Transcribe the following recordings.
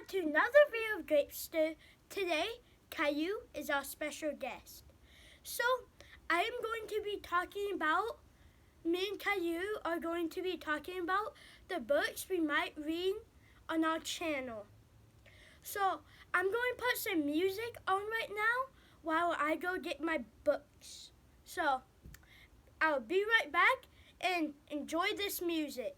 to another video of Grapester. Today, Caillou is our special guest. So, I am going to be talking about, me and Caillou are going to be talking about the books we might read on our channel. So, I'm going to put some music on right now while I go get my books. So, I'll be right back and enjoy this music.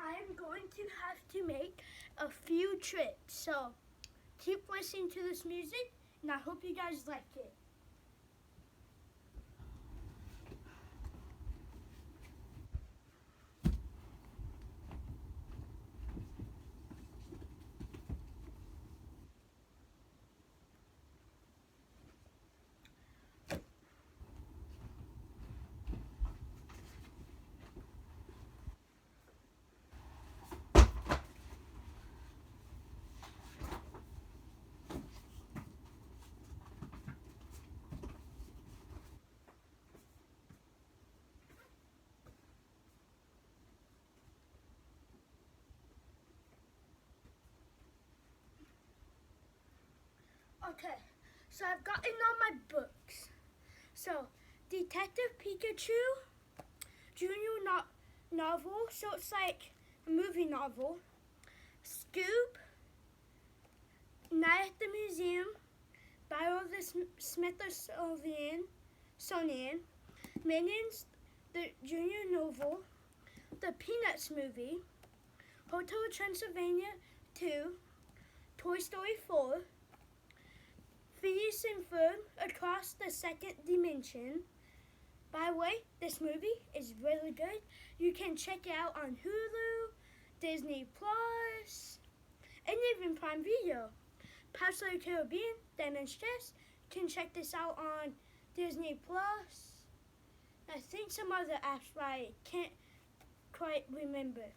I'm going to have to make a few trips, so keep listening to this music, and I hope you guys like it. Okay, so I've gotten all my books. So, Detective Pikachu, Junior novel, so it's like a movie novel. Scoop, Night at the Museum, Battle of the Smithsonian, Minions, the Junior novel, the Peanuts movie, Hotel Transylvania 2, Toy Story 4, Phineas and Ferb Across the Second Dimension. By the way, this movie is really good. You can check it out on Hulu, Disney Plus, and even Prime Video. Pirates of the Caribbean, Diamond Chess. You can check this out on Disney Plus. I think some other apps, but I can't quite remember.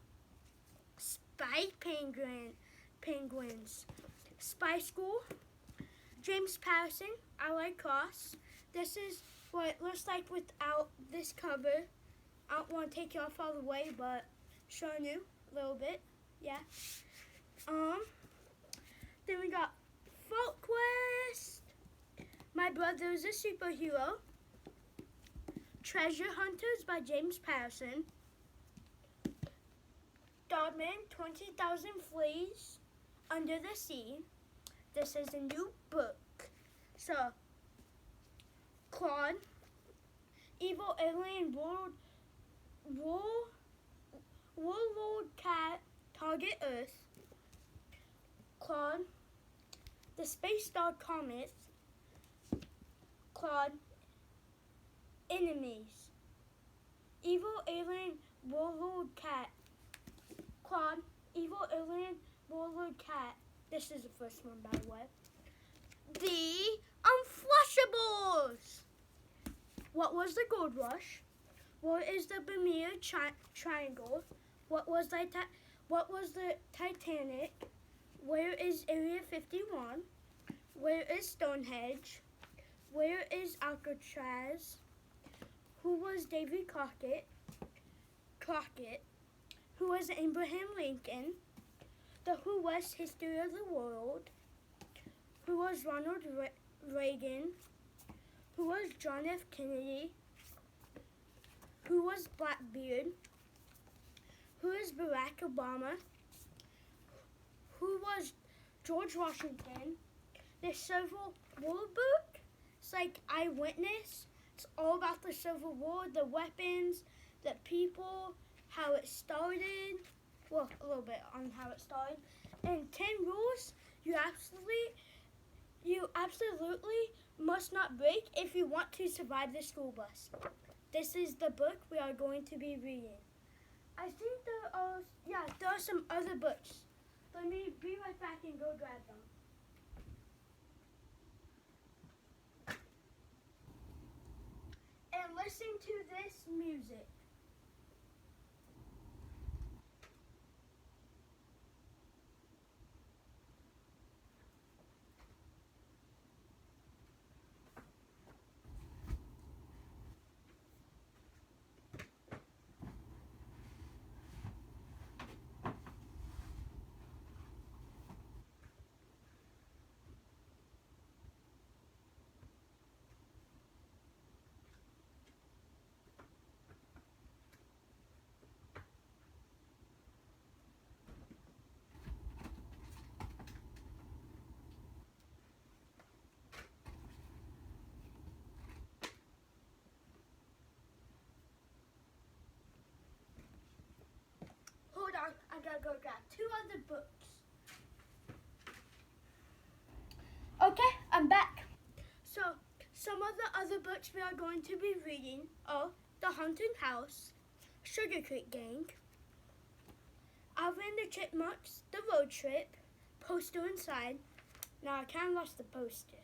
Spy Penguins, Spy School, James Patterson, Allied Cross. This is what it looks like without this cover. I don't want to take it off all the way, but showing you a little bit, yeah. Then we got Folk Quest, My Brother's a Superhero, Treasure Hunters by James Patterson, Dogman 20,000 Fleas Under the Sea. This is a new book. So, Claude, Evil Alien Warlord Cat, Target Earth, Claude, The Space Dog Comet, Claude, Enemies, Evil Alien Warlord Cat, Claude, Evil Alien Warlord Cat, This is the first one, by the way. The Unflushables. What was the gold rush? What is the Bermuda Triangle? What was the Titanic? Where is Area 51? Where is Stonehenge? Where is Alcatraz? Who was Davy Crockett? Who was Abraham Lincoln? The Who was History of the World? Who was Ronald Reagan? Who was John F. Kennedy? Who was Blackbeard? Who is Barack Obama? Who was George Washington? The Civil War book. It's like Eyewitness. It's all about the Civil War, the weapons, the people, how it started. Well, a little bit on how it started. And 10 rules you absolutely must not break if you want to survive the school bus. This is the book we are going to be reading. I think there are some other books. Let me be right back and go grab them. And listen to this music. Hold on, I gotta go grab 2 other books. Okay, I'm back. So, some of the other books we are going to be reading are The Haunted House, Sugar Creek Gang, Alvin and the Chipmunks, The Road Trip, Poster Inside. Now I kind of lost the poster.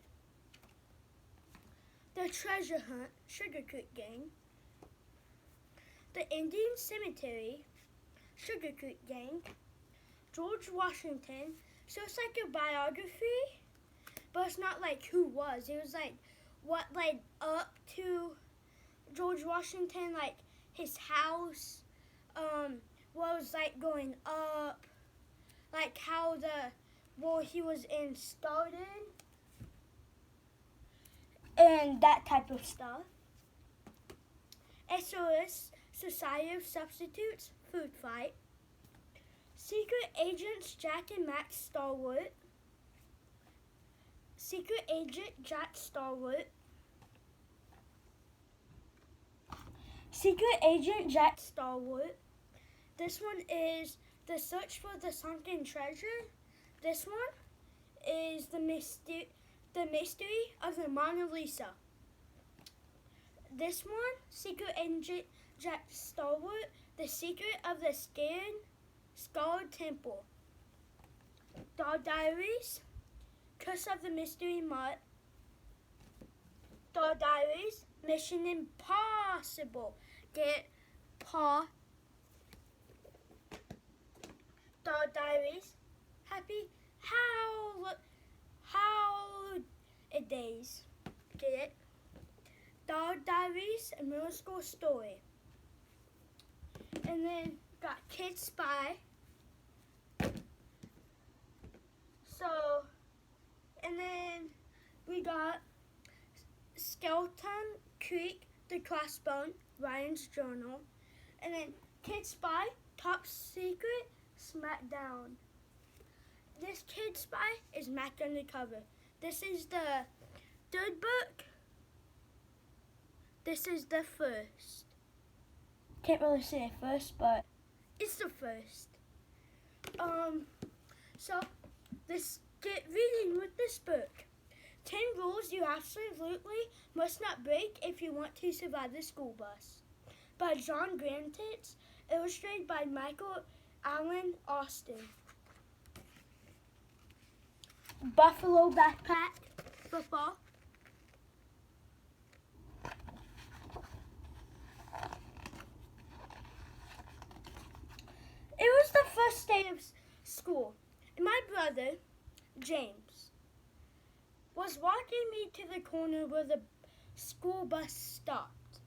The Treasure Hunt, Sugar Creek Gang, The Indian Cemetery, Sugar Creek Gang, George Washington. So it's like a biography, but it's not like who was. It was like what led up to George Washington, like his house, what was like going up, like how the war he was in started, and that type of stuff. SOS, Society of Substitutes, Food Fight. Secret Agents Jack and Max Starwood. Secret Agent Jack Starwood. Secret Agent Jack Starwood. This one is The Search for the Sunken Treasure. This one is The Mystery of the Mona Lisa. This one, Secret Agent Jack Starwood, The Secret of the Scarred Temple. Dog Diaries, Curse of the Mystery Mutt. Dog Diaries, Mission Impossible. Get paw. Dog Diaries, Happy Holidays. Get it? Dog Diaries, A Middle School Story. And then got Kid Spy. So, and then we got Skeleton Creek, The Crossbone, Ryan's Journal. And then Kid Spy, Top Secret, Smackdown. This Kid Spy is Mac Undercover. This is the 3rd book. This is the 1st. Can't really say first, but it's the 1st. So let's get reading with this book. 10 rules you absolutely must not break if you want to survive the school bus. By John Grantitz, illustrated by Michael Allen Austin. Buffalo backpack football. It was the first day of school, and my brother, James, was walking me to the corner where the school bus stopped.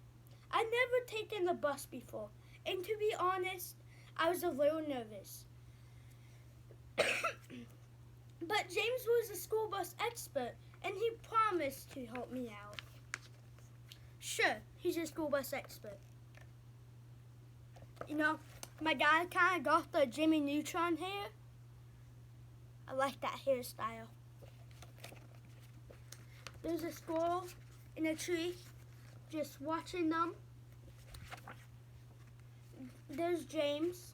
I'd never taken the bus before, and to be honest, I was a little nervous. But James was a school bus expert, and he promised to help me out. Sure, he's a school bus expert. You know, my guy kind of got the Jimmy Neutron hair. I like that hairstyle. There's a squirrel in a tree, just watching them. There's James,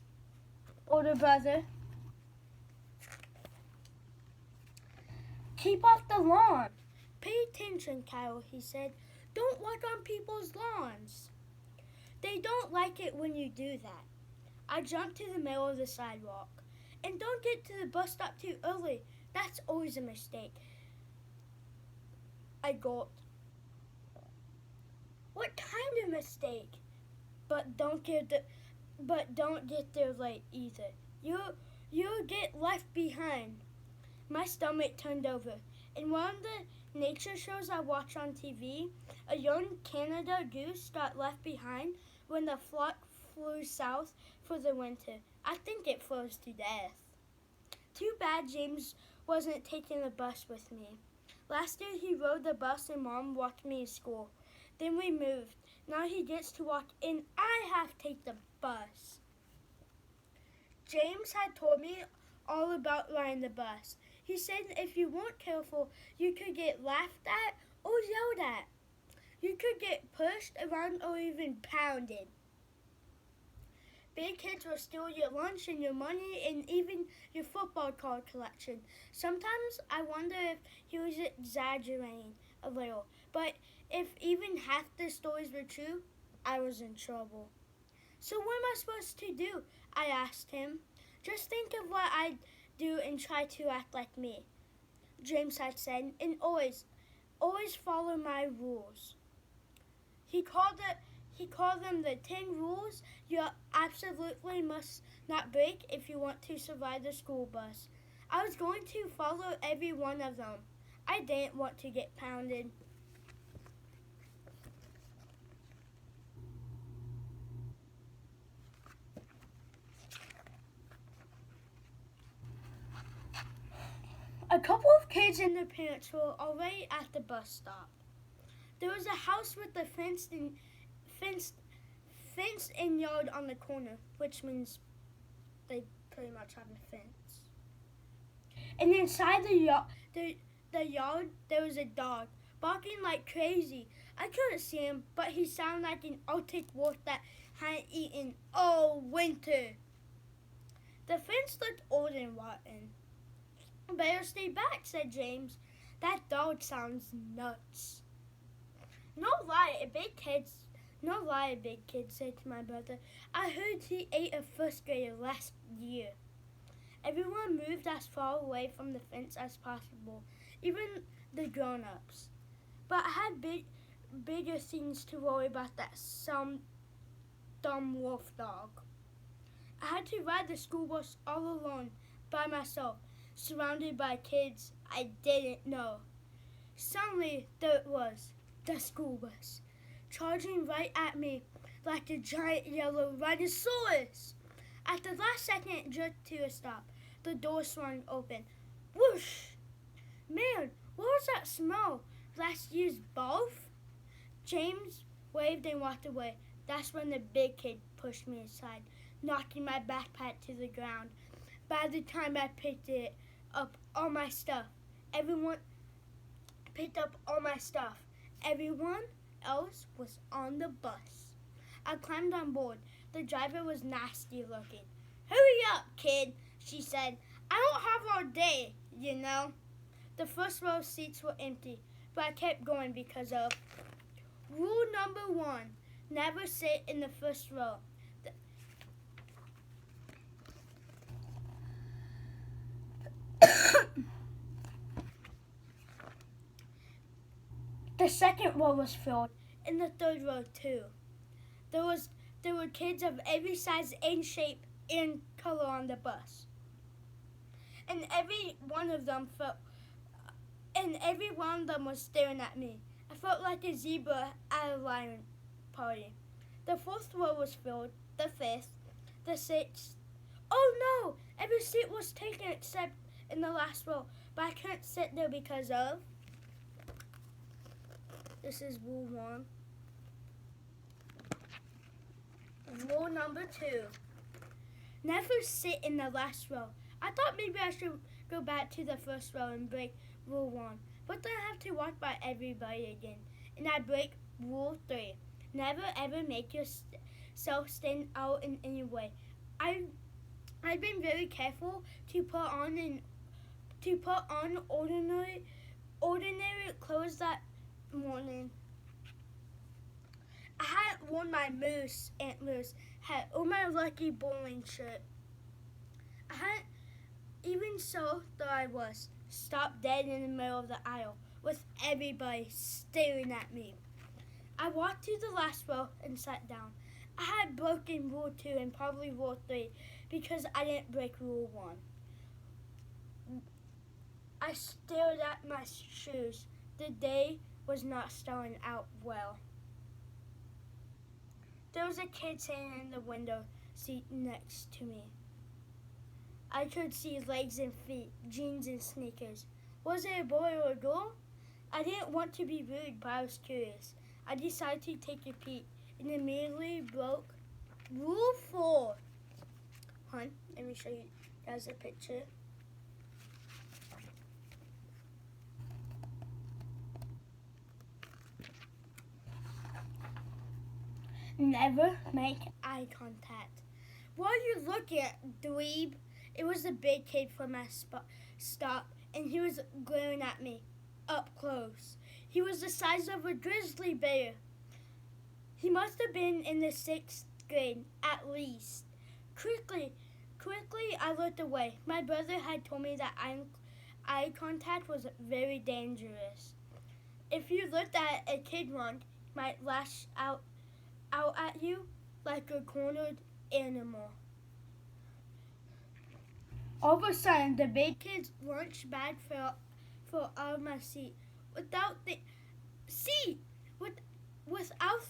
older brother. Keep off the lawn. Pay attention, Kyle, he said. Don't walk on people's lawns. They don't like it when you do that. I jumped to the middle of the sidewalk. And don't get to the bus stop too early. That's always a mistake. I gulped. What kind of mistake? But don't get there late either. You'll get left behind. My stomach turned over. In one of the nature shows I watch on TV, a young Canada goose got left behind when the flock flew south for the winter. I think it froze to death. Too bad James wasn't taking the bus with me. Last year he rode the bus and Mom walked me to school. Then we moved. Now he gets to walk and I have to take the bus. James had told me all about riding the bus. He said if you weren't careful, you could get laughed at or yelled at. You could get pushed around or even pounded. Big kids will steal your lunch and your money and even your football card collection. Sometimes I wonder if he was exaggerating a little. But if even half the stories were true, I was in trouble. So what am I supposed to do? I asked him. Just think of what I'd do and try to act like me, James had said, and always follow my rules. He called them the 10 rules you absolutely must not break if you want to survive the school bus. I was going to follow every one of them. I didn't want to get pounded. A couple of kids and their parents were already at the bus stop. There was a house with a fenced in yard on the corner, which means they pretty much have a fence. And inside the yard, there was a dog barking like crazy. I couldn't see him, but he sounded like an Arctic wolf that hadn't eaten all winter. The fence looked old and rotten. Better stay back, said James. That dog sounds nuts. No lie, a big kid said to my brother. I heard he ate a first grader last year. Everyone moved as far away from the fence as possible, even the grown-ups. But I had bigger things to worry about that some dumb wolf dog. I had to ride the school bus all alone by myself, surrounded by kids I didn't know. Suddenly, there it was, the school bus, charging right at me like a giant yellow rhinoceros. At the last second, it jerked to a stop. The door swung open. Whoosh! Man, what was that smell? Last year's barf? James waved and walked away. That's when the big kid pushed me aside, knocking my backpack to the ground. By the time I picked it up, all my stuff. Everyone picked up all my stuff. Everyone else was on the bus. I climbed on board. The driver was nasty looking. Hurry up, kid, she said. I don't have all day, you know. The first row seats were empty, but I kept going because of rule number 1, never sit in the first row. second row was filled, and the third row too. There were kids of every size and shape and color on the bus. And every one of them was staring at me. I felt like a zebra at a lion party. The fourth row was filled, the fifth, the sixth. Oh no! Every seat was taken except in the last row, but I couldn't sit there because of... This is rule 1. Rule number 2. Never sit in the last row. I thought maybe I should go back to the first row and break rule 1, but then I have to walk by everybody again. And I break rule 3. Never ever make yourself stand out in any way. I've been very careful to put on ordinary clothes that morning. I hadn't worn my moose antlers hat or my lucky bowling shirt. I hadn't, even so, though I was stopped dead in the middle of the aisle with everybody staring at me. I walked to the last row and sat down. I had broken rule 2 and probably rule 3 because I didn't break rule 1. I stared at my shoes. The day was not starting out well. There was a kid sitting in the window seat next to me. I could see legs and feet, jeans and sneakers. Was it a boy or a girl? I didn't want to be rude, but I was curious. I decided to take a peek and immediately broke rule 4. Hon, let me show you guys a picture. Never make eye contact. What are you looking at, dweeb? It was a big kid from my stop, and he was glaring at me, up close. He was the size of a grizzly bear. He must have been in the 6th grade, at least. Quickly, I looked away. My brother had told me that eye contact was very dangerous. If you looked at a kid wrong, he might lash out at you like a cornered animal. All of a sudden, the big kid's lunch bag fell out of my seat. Without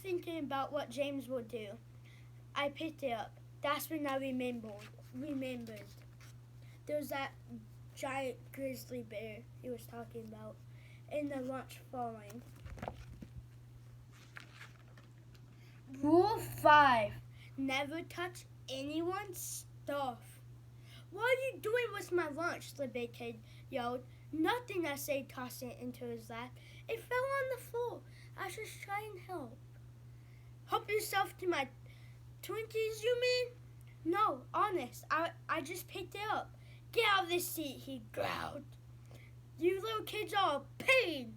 thinking about what James would do, I picked it up. That's when I remembered. There was that giant grizzly bear he was talking about, and the lunch falling. Rule 5. Never touch anyone's stuff. What are you doing with my lunch? The big kid yelled. Nothing, I said, tossing it into his lap. It fell on the floor. I was just trying to help. Help yourself to my Twinkies, you mean? No, honest. I just picked it up. Get out of this seat, he growled. You little kids are a pain.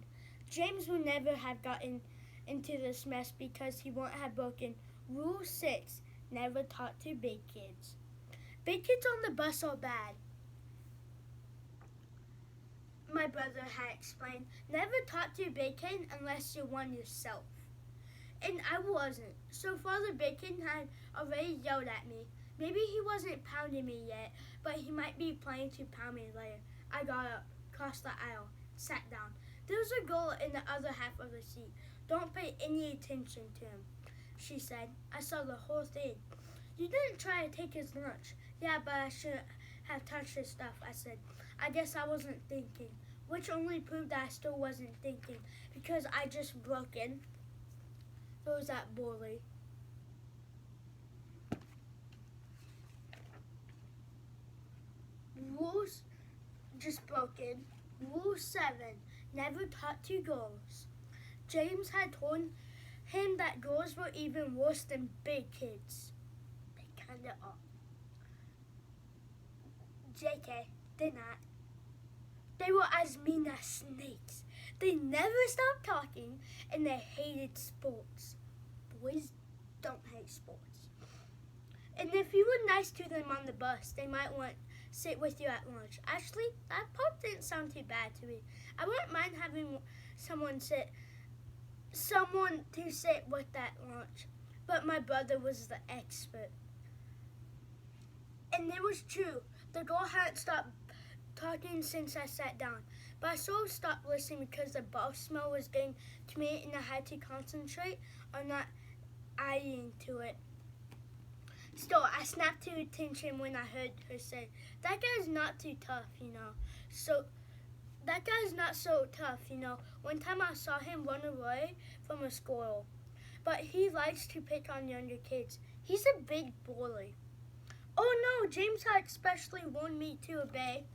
James would never have gotten into this mess because he wouldn't have broken Rule 6. Never talk to big kids. Big kids on the bus are bad. My brother had explained, never talk to a big kid unless you're one yourself. And I wasn't. So Father Bacon had already yelled at me. Maybe he wasn't pounding me yet, but he might be planning to pound me later. I got up, crossed the aisle, sat down. There was a girl in the other half of the seat. Don't pay any attention to him, she said. I saw the whole thing. You didn't try to take his lunch. Yeah, but I shouldn't have touched his stuff, I said. I guess I wasn't thinking, which only proved that I still wasn't thinking because I just broke in. There was that bully. Rules just broken. Rule 7, never talk to girls. James had told him that girls were even worse than big kids. They kinda are. JK, they're not. They were as mean as snakes. They never stopped talking, and they hated sports. Boys don't hate sports. And if you were nice to them on the bus, they might want to sit with you at lunch. Actually, that part didn't sound too bad to me. I wouldn't mind having someone sit someone to sit with at lunch, but my brother was the expert. And it was true. The girl hadn't stopped talking since I sat down, but I sort of stopped listening because the bus smell was getting to me and I had to concentrate on not eyeing to it. Still, I snapped to attention when I heard her say, "That guy's not too tough, you know." So, that guy's not so tough, you know. One time I saw him run away from a squirrel, but he likes to pick on younger kids. He's a big bully. Oh no, James had especially warned me to obey.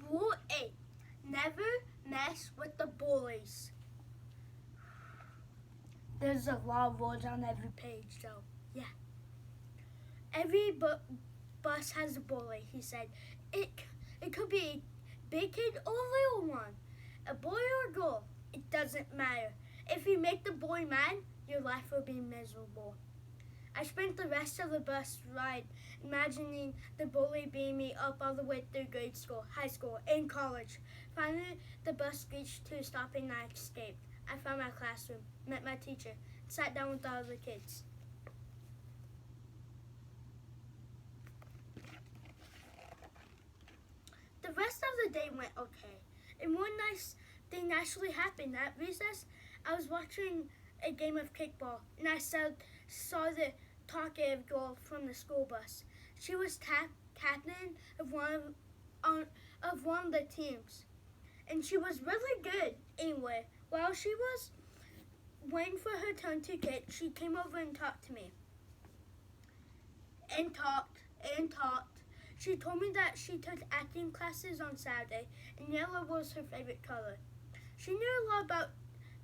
Rule 8. Never mess with the bullies. There's a lot of rules on every page, though. Yeah. Every bus has a bully, he said. It could be a big kid or a little one, a boy or a girl. It doesn't matter. If you make the boy mad, your life will be miserable. I spent the rest of the bus ride imagining the bully beating me up all the way through grade school, high school, and college. Finally, the bus screeched to a stop and I escaped. I found my classroom, met my teacher, and sat down with the other kids. The rest of the day went okay. And one nice thing actually happened. At recess, I was watching a game of kickball, and I saw the talkative girl from the school bus. She was captain of one of the teams, and she was really good. Anyway, while she was waiting for her turn to kick, she came over and talked to me. And talked and talked. She told me that she took acting classes on Saturday, and yellow was her favorite color. She knew a lot about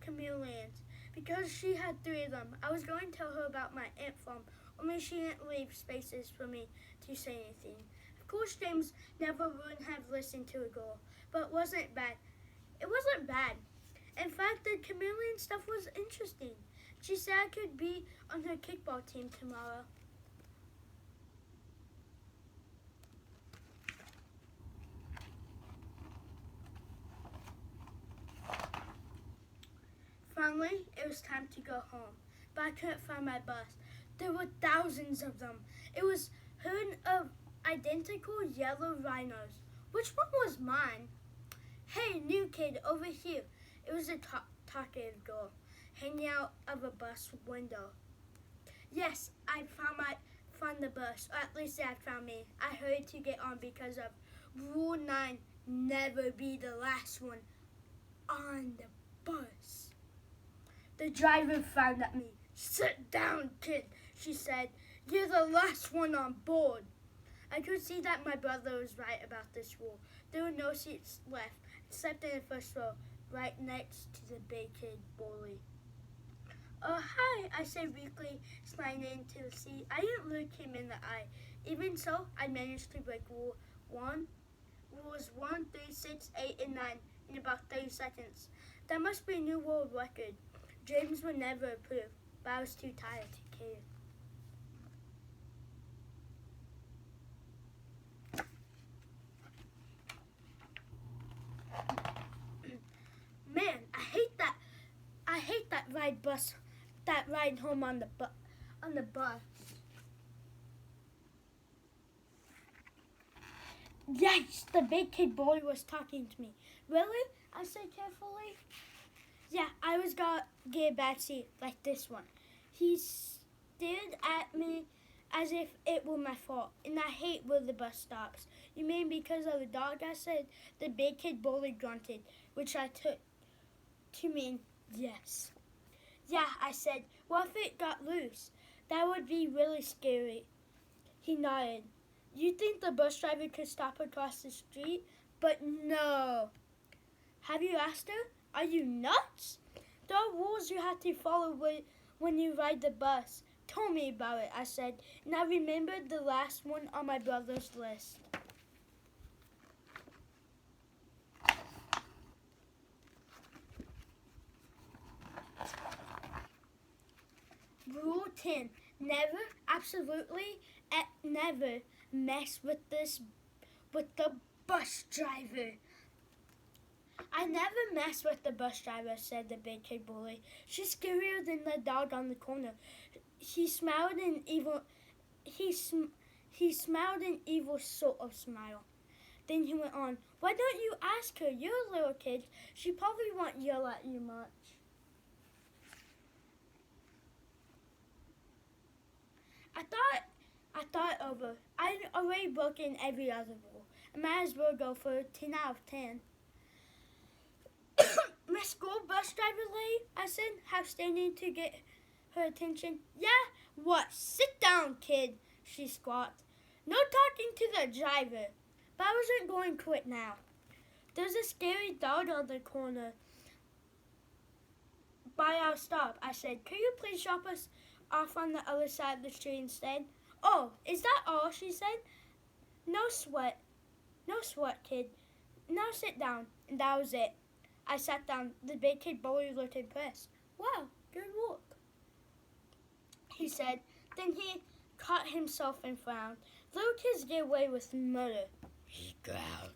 chameleons because she had 3 of them. I was going to tell her about my ant farm, only she didn't leave spaces for me to say anything. Of course, James never would have listened to a girl, but it wasn't bad. It wasn't bad. In fact, the chameleon stuff was interesting. She said I could be on her kickball team tomorrow. Finally, it was time to go home, but I couldn't find my bus. There were thousands of them. It was a herd of identical yellow rhinos. Which one was mine? "Hey, new kid, over here." It was a talkative girl, hanging out of a bus window. Yes, I found the bus, or at least they had found me. I hurried to get on because of Rule 9, never be the last one on the bus. The driver frowned at me. "Sit down, kid," she said. "You're the last one on board." I could see that my brother was right about this rule. There were no seats left, except in the first row, right next to the big kid bully. "Oh, hi," I said weakly, sliding into the seat. I didn't look him in the eye. Even so, I managed to break rules 1, 3, 6, 8, and 9 in about 30 seconds. That must be a new world record. James would never approve, but I was too tired to care. Man, I hate that ride home on the bus. Yes, the big kid bully was talking to me. "Really?" I said carefully. "Yeah, I was gonna get a bad seat like this one." He stared at me as if it were my fault, and I hate where the bus stops. "You mean because of the dog?" I said. The big kid bully grunted, which I took to mean yes. "Yeah," I said. "What if it got loose? That would be really scary." He nodded. "You think the bus driver could stop across the street?" "But no." "Have you asked her? Are you nuts? There are rules you have to follow when you ride the bus." "Tell me about it," I said, and I remembered the last one on my brother's list. Rule 10. never, absolutely, never mess with the bus driver. I never mess with the bus driver, said the big kid bully. She's scarier than the dog on the corner. He smiled an evil. He smiled an evil sort of smile. Then he went on, "Why don't you ask her? You're a little kid. She probably won't yell at you much." I thought over. I'd already broken every other rule. I might as well go for a 10 out of 10. "My school bus driver lady," I said, half standing to get her attention. "Yeah, what? Sit down, kid," she squawked. "No talking to the driver." But I wasn't going to quit now. "There's a scary dog on the corner by our stop," I said. "Could you please drop us off on the other side of the street instead?" "Oh, is that all?" she said. No sweat, kid. Now sit down." And that was it. I sat down. The big kid bully looked impressed. "Wow, good work," he said. Then he caught himself and frowned. "Little kids get away with murder," he growled.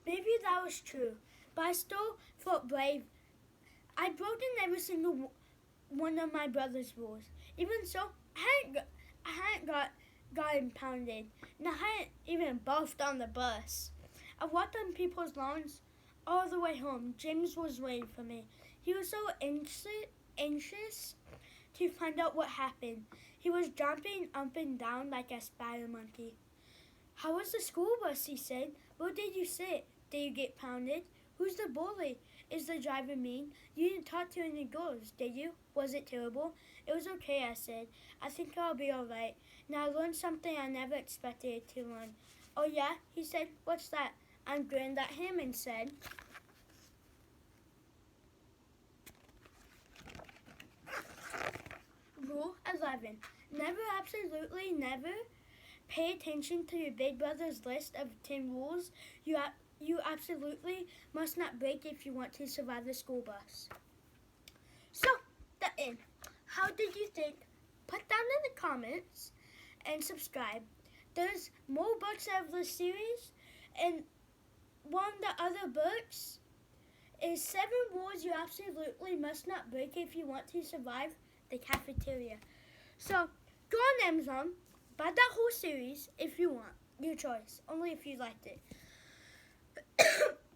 Maybe that was true, but I still felt brave. I'd broken every single one of my brother's rules. Even so, I hadn't got impounded, and I hadn't even barfed on the bus. I walked on people's lawns all the way home. James was waiting for me. He was so anxious to find out what happened. He was jumping up and down like a spider monkey. "How was the school bus?" he said. "Where did you sit? Did you get pounded? Who's the bully? Is the driver mean? You didn't talk to any girls, did you? Was it terrible?" "It was okay," I said. "I think I'll be all right. Now I learned something I never expected to learn." "Oh yeah?" he said. "What's that?" I grinned at him and said, "Rule 11. Never, absolutely never, pay attention to your big brother's list of 10 rules you absolutely must not break if you want to survive the school bus." So, the end. How did you think? Put down in the comments and subscribe. There's more books of the series, and one of the other books is 7 rules you absolutely must not break if you want to survive the cafeteria. So, go on Amazon, buy that whole series if you want. Your choice, only if you liked it.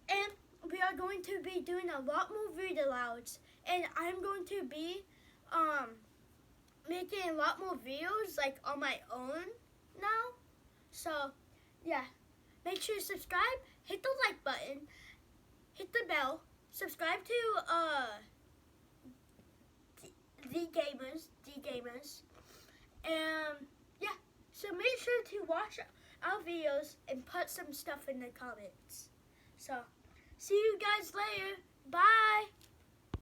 And we are going to be doing a lot more read alouds, and I'm going to be making a lot more videos like on my own now. So yeah, make sure to subscribe, hit the like button, hit the bell, subscribe to the gamers, and yeah. So make sure to watch our videos and put some stuff in the comments. So, see you guys later. Bye.